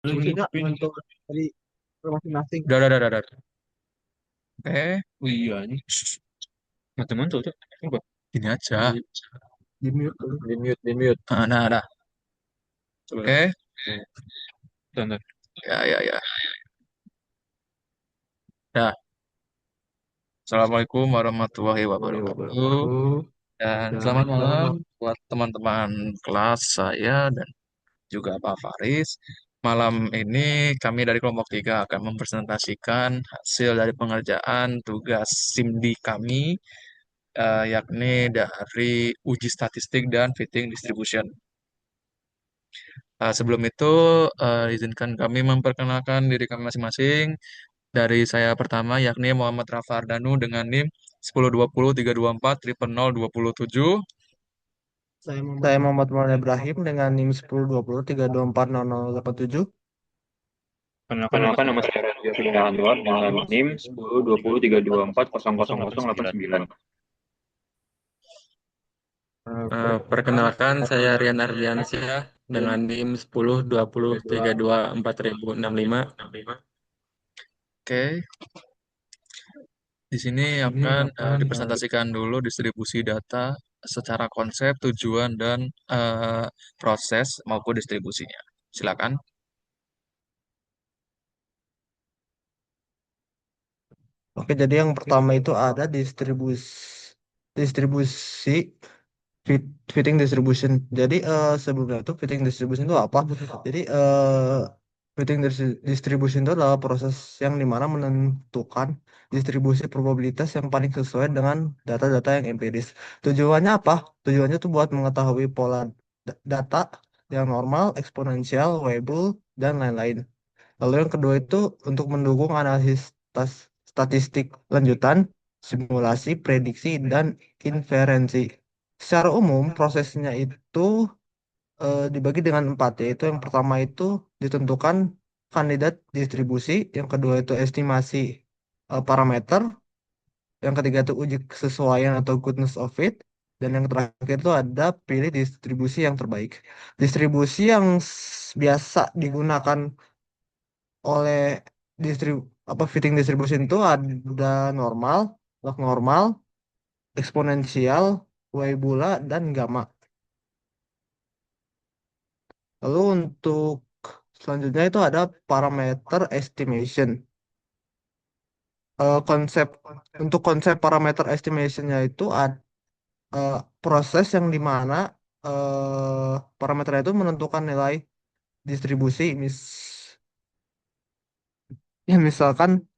Solusinya untuk dari masing-masing. Udah. Oh iya ini. Teman-teman tuh, coba. Gini aja. Di mute dulu. Di mute, di mute. Nah. Oke. Bentar. Ya. Dah. Assalamualaikum warahmatullahi Warahmatullahi wabarakatuh. wabarakatuh. Dan Dan selamat malam selamat. buat teman-teman kelas saya dan juga Pak Faris. Malam ini kami dari kelompok 3 akan mempresentasikan hasil dari pengerjaan tugas SIMD kami, yakni dari uji statistik dan fitting distribution. Sebelum itu, izinkan kami memperkenalkan diri kami masing-masing. Dari saya pertama, yakni Muhammad Rafa Ardanu dengan NIM 102030240027. Saya Muhammad Maulana Ibrahim dengan NIM 102032400087. Perkenalkan nama saya Raditya Firda Anwar dengan NIM 10202324000089. Perkenalkan, saya Rian Ardiansyah dengan NIM 1020324065. Oke, di sini Ini akan akan dipresentasikan dulu distribusi data secara konsep, tujuan, dan proses maupun distribusinya. Silakan. Oke, jadi yang pertama itu ada distribusi fitting distribution. Jadi sebelumnya itu fitting distribution itu apa? Jadi distribution itu adalah proses yang dimana menentukan distribusi probabilitas yang paling sesuai dengan data-data yang empiris. Tujuannya apa? Tujuannya itu buat mengetahui pola data yang normal, eksponensial, variable, dan lain-lain. Lalu yang kedua itu untuk mendukung analisis statistik lanjutan, simulasi, prediksi, dan inferensi. Secara umum, prosesnya itu dibagi dengan empat, yaitu yang pertama itu ditentukan kandidat distribusi, yang kedua itu estimasi parameter, yang ketiga itu uji kesesuaian atau goodness of fit, dan yang terakhir itu ada pilih distribusi yang terbaik. Distribusi yang biasa digunakan oleh fitting distribution itu ada normal, log normal, eksponensial, Waibula, dan gamma. Lalu untuk selanjutnya itu ada parameter estimation. Konsep untuk konsep parameter estimationnya itu ada proses yang dimana parameter itu menentukan nilai distribusi ya misalkan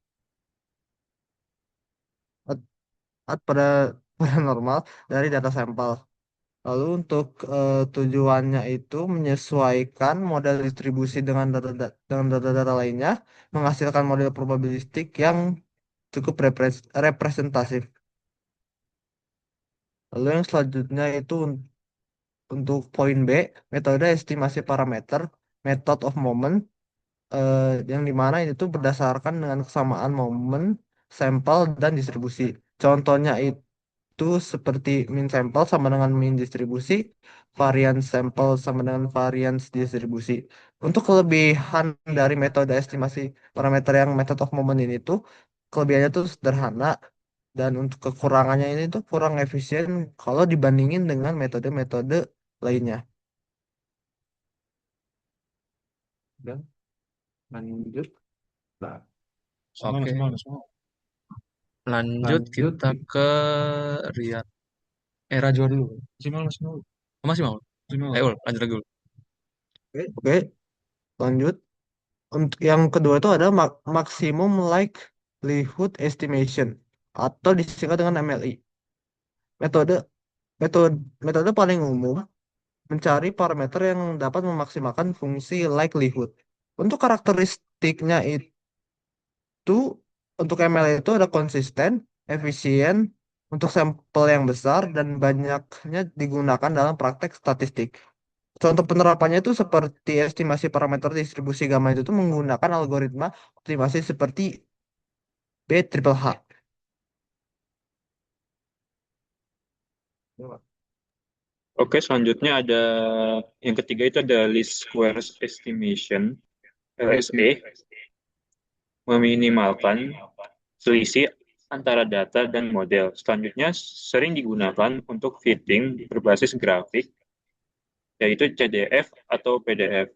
at- pada pada normal dari data sampel. Lalu untuk tujuannya itu menyesuaikan model distribusi dengan data-data lainnya, menghasilkan model probabilistik yang cukup representatif. Lalu yang selanjutnya itu untuk poin B, metode estimasi parameter, method of moment, yang dimana itu berdasarkan dengan kesamaan momen, sampel, dan distribusi. Contohnya itu seperti min sampel sama dengan min distribusi, varian sampel sama dengan varians distribusi. Untuk kelebihan dari metode estimasi parameter yang method of moment ini tuh, kelebihannya tuh sederhana, dan untuk kekurangannya ini tuh kurang efisien kalau dibandingin dengan metode-metode lainnya. Dan lanjut. Nah, Oke, lanjut lanjut. kita ke Rian. Rajwa dulu. Masih mau? Ayo, lanjut lagi dulu. Oke, lanjut. Untuk yang kedua itu ada maximum likelihood estimation atau disingkat dengan MLI. Metode metode metode paling umum mencari parameter yang dapat memaksimalkan fungsi likelihood. Untuk karakteristiknya itu untuk MLI itu ada konsisten, efisien, untuk sampel yang besar dan banyaknya digunakan dalam praktek statistik. Contoh penerapannya itu seperti estimasi parameter distribusi gamma itu tuh menggunakan algoritma optimasi seperti B triple H. Oke, selanjutnya ada yang ketiga itu ada least squares estimation. LSE meminimalkan selisih antara data dan model. Selanjutnya sering digunakan untuk fitting berbasis grafik, yaitu CDF atau PDF.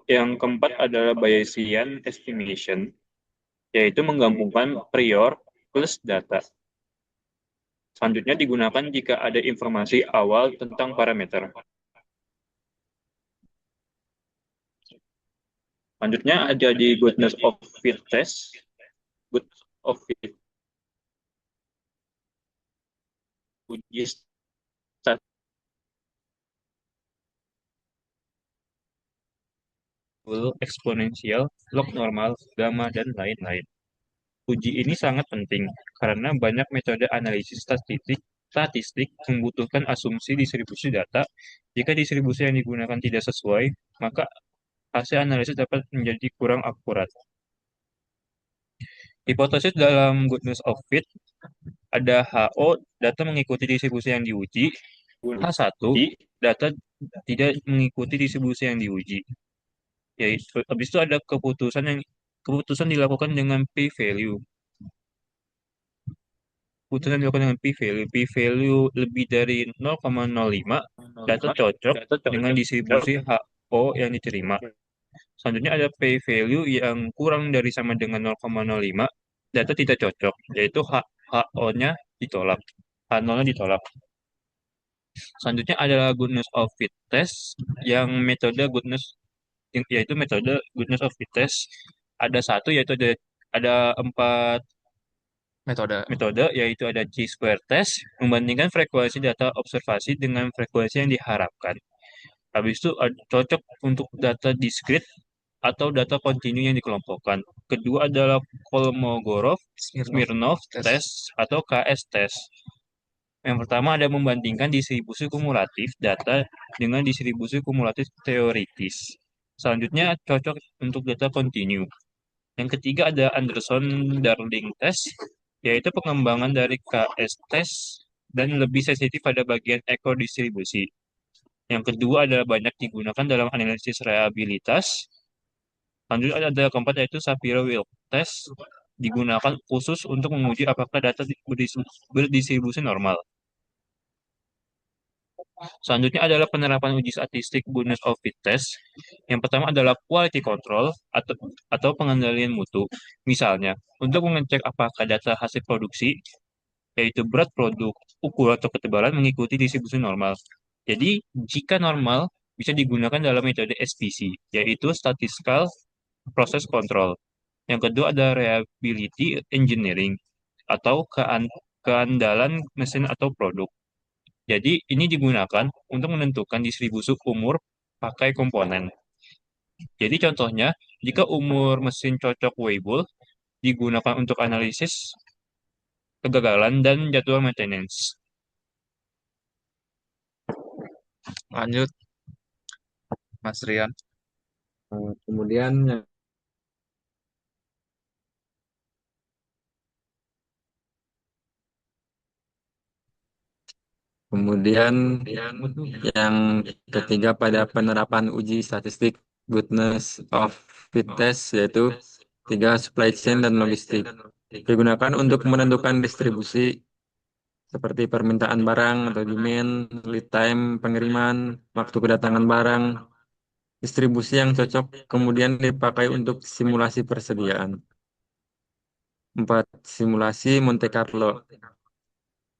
Yang keempat adalah Bayesian estimation, yaitu menggabungkan prior plus data. Selanjutnya digunakan jika ada informasi awal tentang parameter. Selanjutnya ada di goodness of fit test. Good of fit uji eksponensial, log normal, gamma, dan lain-lain. Uji ini sangat penting karena banyak metode analisis statistik membutuhkan asumsi distribusi data. Jika distribusi yang digunakan tidak sesuai, maka hasil analisis dapat menjadi kurang akurat. Hipotesis dalam goodness of fit ada HO, data mengikuti distribusi yang diuji. H1, data tidak mengikuti distribusi yang diuji. Yaitu, habis itu ada keputusan dilakukan dengan p-value. Keputusan dilakukan dengan p-value. P-value lebih dari 0,05, data cocok dengan distribusi HO yang diterima. Selanjutnya ada p-value yang kurang dari sama dengan 0,05, data tidak cocok, yaitu HO-nya ditolak. H0-nya ditolak. Selanjutnya adalah goodness of fit test, yang yaitu metode goodness of fit test. Ada satu, yaitu ada 4 metode, yaitu ada chi-square test, membandingkan frekuensi data observasi dengan frekuensi yang diharapkan. Habis itu cocok untuk data diskrit atau data kontinu yang dikelompokkan. Kedua adalah Kolmogorov-Smirnov test atau KS test. Yang pertama ada membandingkan distribusi kumulatif data dengan distribusi kumulatif teoritis. Selanjutnya cocok untuk data kontinu. Yang ketiga ada Anderson-Darling test, yaitu pengembangan dari KS test dan lebih sensitif pada bagian ekor distribusi. Yang kedua adalah banyak digunakan dalam analisis reliabilitas. Selanjutnya ada keempat, yaitu Shapiro-Wilk test, digunakan khusus untuk menguji apakah data berdistribusi normal. Selanjutnya adalah penerapan uji statistik goodness of fit test. Yang pertama adalah quality control atau pengendalian mutu. Misalnya, untuk mengecek apakah data hasil produksi, yaitu berat produk, ukur atau ketebalan mengikuti distribusi normal. Jadi, jika normal, bisa digunakan dalam metode SPC, yaitu Statistical Process Control. Yang kedua ada reliability engineering atau keandalan mesin atau produk. Jadi ini digunakan untuk menentukan distribusi umur pakai komponen. Jadi contohnya, jika umur mesin cocok Weibull digunakan untuk analisis kegagalan dan jadwal maintenance. Lanjut, Mas Rian. Kemudian kemudian yang ketiga pada penerapan uji statistik goodness of fit test, yaitu tiga supply chain dan logistik. Digunakan untuk menentukan distribusi seperti permintaan barang atau demand, lead time pengiriman, waktu kedatangan barang, distribusi yang cocok, kemudian dipakai untuk simulasi persediaan. 4. Simulasi Monte Carlo.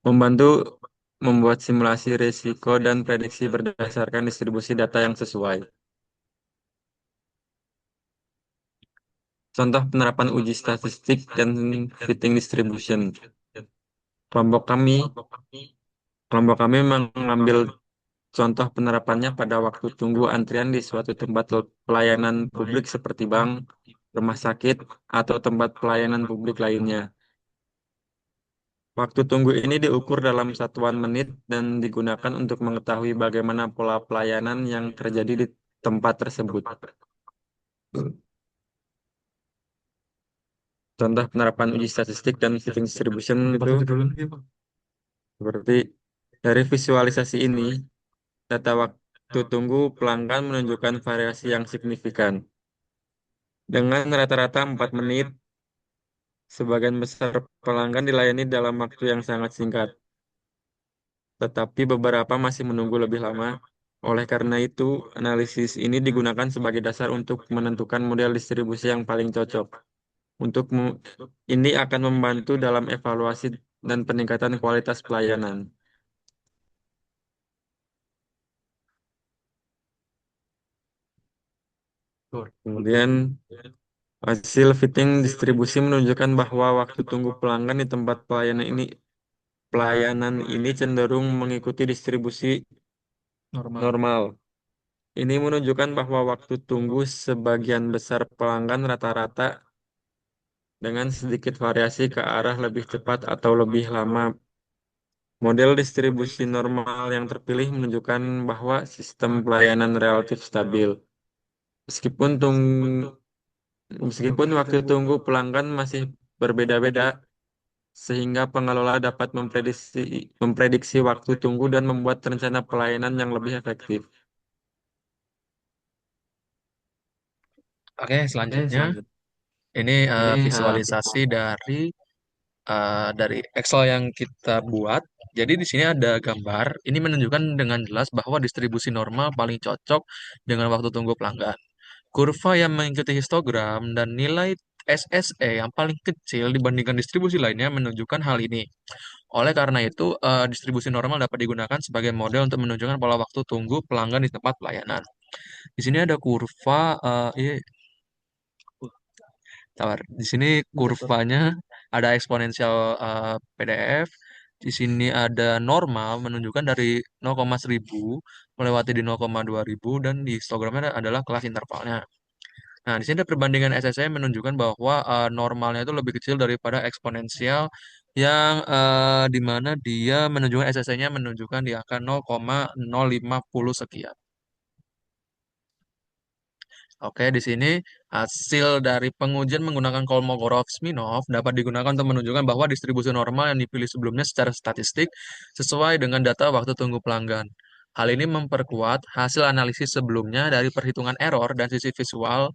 Membantu membuat simulasi risiko dan prediksi berdasarkan distribusi data yang sesuai. Contoh penerapan uji statistik dan fitting distribution. Kelompok kami kelompok kami mengambil contoh penerapannya pada waktu tunggu antrian di suatu tempat pelayanan publik seperti bank, rumah sakit, atau tempat pelayanan publik lainnya. Waktu tunggu ini diukur dalam satuan menit dan digunakan untuk mengetahui bagaimana pola pelayanan yang terjadi di tempat tersebut. Contoh penerapan uji statistik dan fitting distribution itu seperti dari visualisasi ini, data waktu tunggu pelanggan menunjukkan variasi yang signifikan. dengan rata-rata 4 menit. Sebagian besar pelanggan dilayani dalam waktu yang sangat singkat, tetapi beberapa masih menunggu lebih lama. Oleh karena itu, analisis ini digunakan sebagai dasar untuk menentukan model distribusi yang paling cocok. Untuk ini akan membantu dalam evaluasi dan peningkatan kualitas pelayanan. Kemudian, hasil fitting distribusi menunjukkan bahwa waktu tunggu pelanggan di tempat pelayanan ini cenderung mengikuti distribusi normal. Ini menunjukkan bahwa waktu tunggu sebagian besar pelanggan rata-rata dengan sedikit variasi ke arah lebih cepat atau lebih lama. Model distribusi normal yang terpilih menunjukkan bahwa sistem pelayanan relatif stabil. Meskipun tung Meskipun waktu tunggu pelanggan masih berbeda-beda, sehingga pengelola dapat memprediksi waktu tunggu dan membuat rencana pelayanan yang lebih efektif. Oke, selanjutnya ini visualisasi dari Excel yang kita buat. Jadi di sini ada gambar. Ini menunjukkan dengan jelas bahwa distribusi normal paling cocok dengan waktu tunggu pelanggan. Kurva yang mengikuti histogram dan nilai SSE yang paling kecil dibandingkan distribusi lainnya menunjukkan hal ini. Oleh karena itu, distribusi normal dapat digunakan sebagai model untuk menunjukkan pola waktu tunggu pelanggan di tempat pelayanan. Di sini ada kurva, sabar. Di sini kurvanya ada eksponensial PDF. Di sini ada normal menunjukkan dari 0,1000 melewati di 0,2000 dan di histogramnya adalah kelas intervalnya. Nah, di sini ada perbandingan SSE menunjukkan bahwa normalnya itu lebih kecil daripada eksponensial yang di mana dia menunjukkan SSE-nya menunjukkan di angka 0,050 sekian. Oke, di sini hasil dari pengujian menggunakan Kolmogorov-Smirnov dapat digunakan untuk menunjukkan bahwa distribusi normal yang dipilih sebelumnya secara statistik sesuai dengan data waktu tunggu pelanggan. Hal ini memperkuat hasil analisis sebelumnya dari perhitungan error dan sisi visual.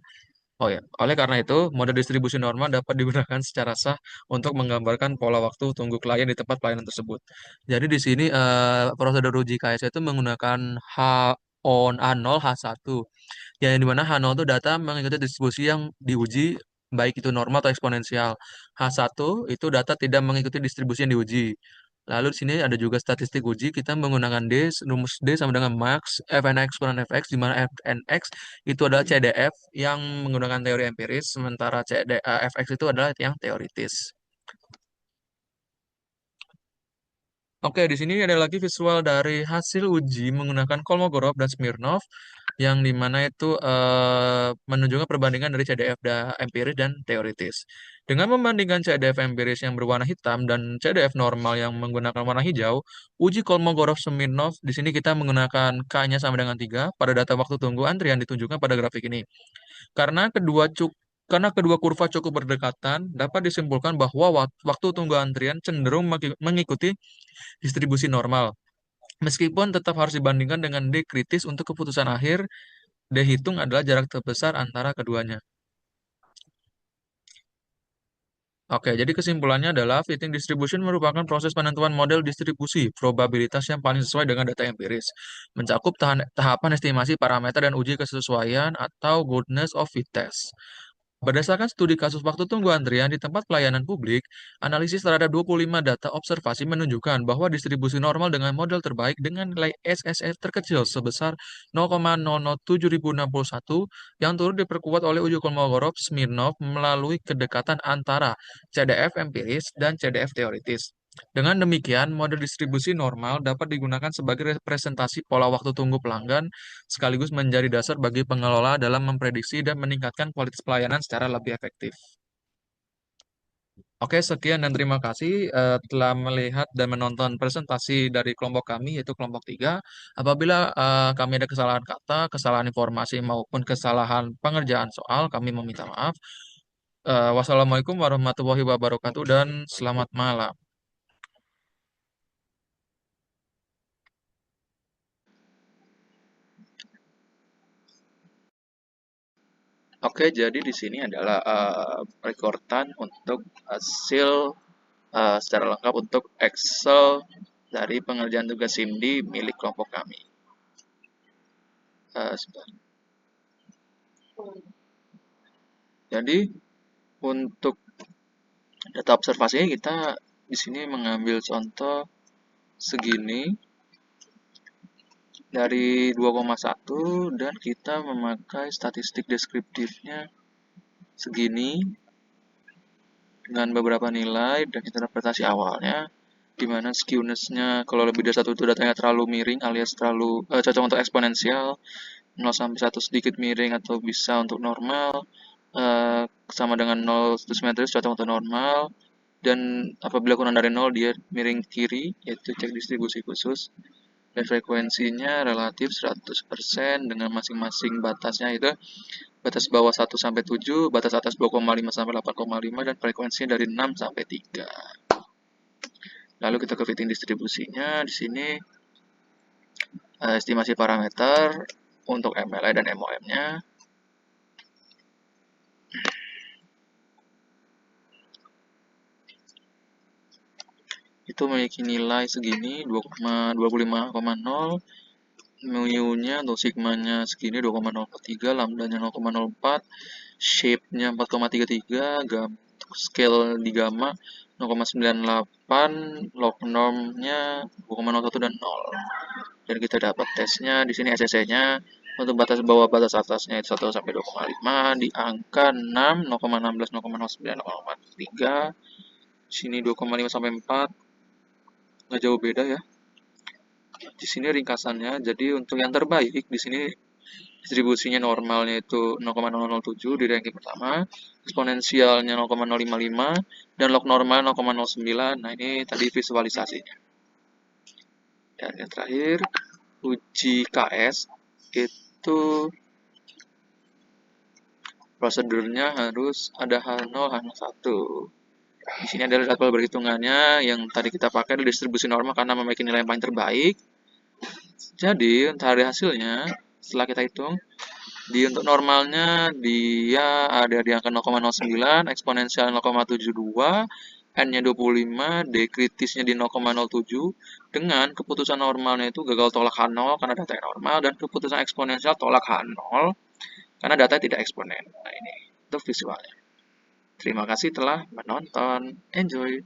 Oh ya, oleh karena itu, model distribusi normal dapat digunakan secara sah untuk menggambarkan pola waktu tunggu klien di tempat pelayanan tersebut. Jadi di sini prosedur uji KS itu menggunakan H0 H1 yang dimana H0 itu data mengikuti distribusi yang diuji baik itu normal atau eksponensial. H1 itu data tidak mengikuti distribusi yang diuji. Lalu di sini ada juga statistik uji, kita menggunakan rumus D sama dengan max fnx kurang fx, di mana fnx itu adalah CDF yang menggunakan teori empiris, sementara fx itu adalah yang teoritis. Oke, di sini ada lagi visual dari hasil uji menggunakan Kolmogorov dan Smirnov, yang dimana itu menunjukkan perbandingan dari CDF empiris dan teoritis. Dengan membandingkan CDF empiris yang berwarna hitam dan CDF normal yang menggunakan warna hijau, uji Kolmogorov-Smirnov di sini kita menggunakan K-nya sama dengan 3 pada data waktu tunggu antrian ditunjukkan pada grafik ini. Karena karena kedua kurva cukup berdekatan, dapat disimpulkan bahwa waktu tunggu antrian cenderung mengikuti distribusi normal. Meskipun tetap harus dibandingkan dengan D kritis untuk keputusan akhir, D hitung adalah jarak terbesar antara keduanya. Oke, jadi kesimpulannya adalah fitting distribution merupakan proses penentuan model distribusi probabilitas yang paling sesuai dengan data empiris, mencakup tahapan estimasi parameter dan uji kesesuaian atau goodness of fit test. Berdasarkan studi kasus waktu tunggu antrian di tempat pelayanan publik, analisis terhadap 25 data observasi menunjukkan bahwa distribusi normal dengan model terbaik dengan nilai SSE terkecil sebesar 0,007061 yang turut diperkuat oleh uji Kolmogorov-Smirnov melalui kedekatan antara CDF empiris dan CDF teoritis. Dengan demikian, model distribusi normal dapat digunakan sebagai representasi pola waktu tunggu pelanggan sekaligus menjadi dasar bagi pengelola dalam memprediksi dan meningkatkan kualitas pelayanan secara lebih efektif. Oke, sekian dan terima kasih telah melihat dan menonton presentasi dari kelompok kami, yaitu kelompok 3. Apabila kami ada kesalahan kata, kesalahan informasi, maupun kesalahan pengerjaan soal, kami meminta maaf. Wassalamualaikum warahmatullahi wabarakatuh dan selamat malam. Oke, jadi di sini adalah rekordan untuk hasil secara lengkap untuk Excel dari pengerjaan tugas SIMD milik kelompok kami. Sebentar. Jadi untuk data observasinya kita di sini mengambil contoh segini dari 2,1 dan kita memakai statistik deskriptifnya segini dengan beberapa nilai dan interpretasi awalnya, di mana skewness-nya kalau lebih dari 1 itu datanya terlalu miring alias terlalu cocok untuk eksponensial, 0 sampai 1 sedikit miring atau bisa untuk normal, sama dengan 0 itu simetris cocok untuk normal, dan apabila kurang dari 0 dia miring kiri, yaitu cek distribusi khusus, dan frekuensinya relatif 100% dengan masing-masing batasnya itu batas bawah 1 sampai 7, batas atas 2,5 sampai 8,5, dan frekuensinya dari 6 sampai 3. Lalu kita ke fitting distribusinya. Di sini estimasi parameter untuk MLI dan MOM-nya. Itu memiliki nilai segini 2,25,0, mu-nya atau sigmanya segini 2,043, lambdanya 0,04, shape-nya 4,33, scale di gamma 0,98, log norm-nya 2,01 dan 0. Dan kita dapat tesnya di sini SSE-nya untuk batas bawah batas atasnya itu 1 sampai 2,5 di angka 6, 0,16, 0,09, 0,3. Sini 2,5 sampai 4. Nggak jauh beda ya. Di sini ringkasannya, jadi untuk yang terbaik di sini distribusinya normalnya itu 0,007 di ranking pertama, eksponensialnya 0,055, dan log normal 0,09. Nah ini tadi visualisasinya. Dan yang terakhir, uji KS itu prosedurnya harus ada H0, H1. Di sini adalah jadwal berhitungannya yang tadi kita pakai adalah distribusi normal karena memiliki nilai yang paling terbaik. Jadi untuk hari hasilnya setelah kita hitung untuk normalnya dia ada di angka 0,09, eksponensial 0,72, N-nya 25, D kritisnya di 0,07, dengan keputusan normalnya itu gagal tolak H0 karena data yang normal, dan keputusan eksponensial tolak H0 karena data tidak eksponen. Nah ini, itu visualnya. Terima kasih telah menonton. Enjoy!